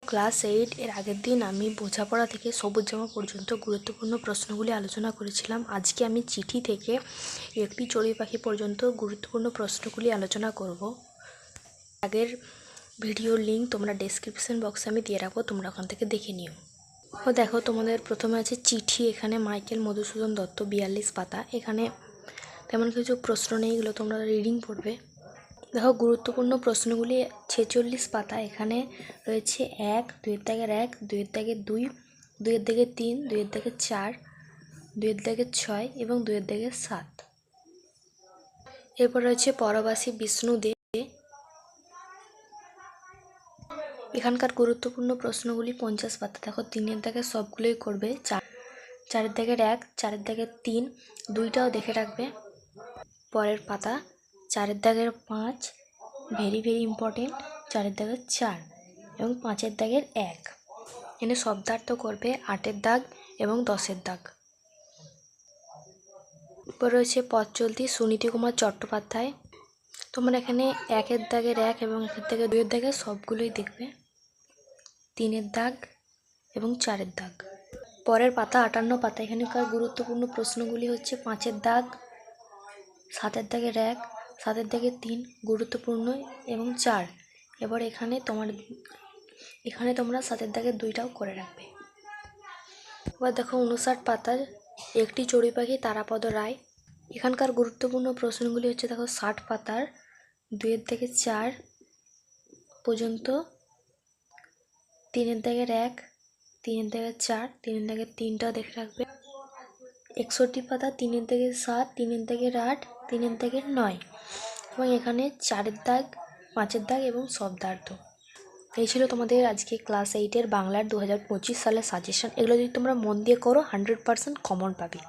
Class 8 এর আগের দিন আমি বোঝাপড়া থেকে সবুজ জামা পর্যন্ত গুরুত্বপূর্ণ প্রশ্নগুলি আলোচনা করেছিলাম। আজকে আমি চিঠি থেকে একটি চড়ুই পাখি পর্যন্ত গুরুত্বপূর্ণ প্রশ্নগুলি আলোচনা করব। আগের ভিডিওর লিঙ্ক তোমরা ডেসক্রিপশন বক্সে আমি দিয়ে রাখবো, তোমরা ওখান থেকে দেখে নিও। দেখো, তোমাদের প্রথমে আছে চিঠি। এখানে মাইকেল মধুসূদন দত্ত, 42 পাতা। এখানে তেমন কিছু প্রশ্ন নেই, এগুলো তোমরা রিডিং পড়বে। দেখো, গুরুত্বপূর্ণ প্রশ্নগুলি 46 পাতা। এখানে রয়েছে 1, 2-এর দাগের 1, 2-এর দাগের 2, 2-এর দাগের 3, 2-এর দাগের 4, 2-এর দাগের 6 এবং 2-এর দাগের 7। এরপর রয়েছে পরবাসী বিষ্ণু দে। এখানকার গুরুত্বপূর্ণ প্রশ্নগুলি 50 পাতা। দেখো, 3-এর দাগের সবগুলোই করবে। 4-এর দাগের 1, 4-এর দাগের 3, 2টাও দেখে রাখবে। পরের পাতা 4-এর দাগের 5, ভেরি ভেরি ইম্পর্টেন্ট। 4-এর দাগের 4 এবং 5-এর দাগের 1। এখানে শব্দার্থ করবে 8-এর দাগ এবং 10-এর দাগ। এরপর রয়েছে পথ চলতি, সুনীতি কুমার চট্টোপাধ্যায়। তোমরা এখানে 1-এর দাগের 1 এবং 1-এর দাগের 2-এর দাগের সবগুলোই দেখবে। 3-এর দাগ এবং 4-এর দাগ। পরের পাতা 58 পাতা। এখানকার গুরুত্বপূর্ণ প্রশ্নগুলি হচ্ছে 5-এর দাগ, 7-এর দাগের 1, 7-এর দাগের 3 গুরুত্বপূর্ণ এবং 4। এবার এখানে তোমরা 7-এর দাগের 2টাও করে রাখবে। এবার দেখো 59 পাতার একটি চড়ুই পাখি, তারাপদ রায়। এখানকার গুরুত্বপূর্ণ প্রশ্নগুলি হচ্ছে, দেখো 60 পাতার 2-এর থেকে 4 পর্যন্ত, 3-এর দাগের 1, 3-এর দাগের 4, 3-এর দাগের 3টাও দেখে রাখবে। 61 পাতা 3-এর দাগের 7, 3-এর দাগের 8, 3-এর দাগের 9 এবং এখানে 4-এর দাগ, 5-এর দাগ এবং শব্দার্থ। এই ছিল তোমাদের আজকে ক্লাস 8-এর বাংলার 2025 সালের সাজেশন। এগুলো যদি তোমরা মন দিয়ে করো 100% কমন পাবে।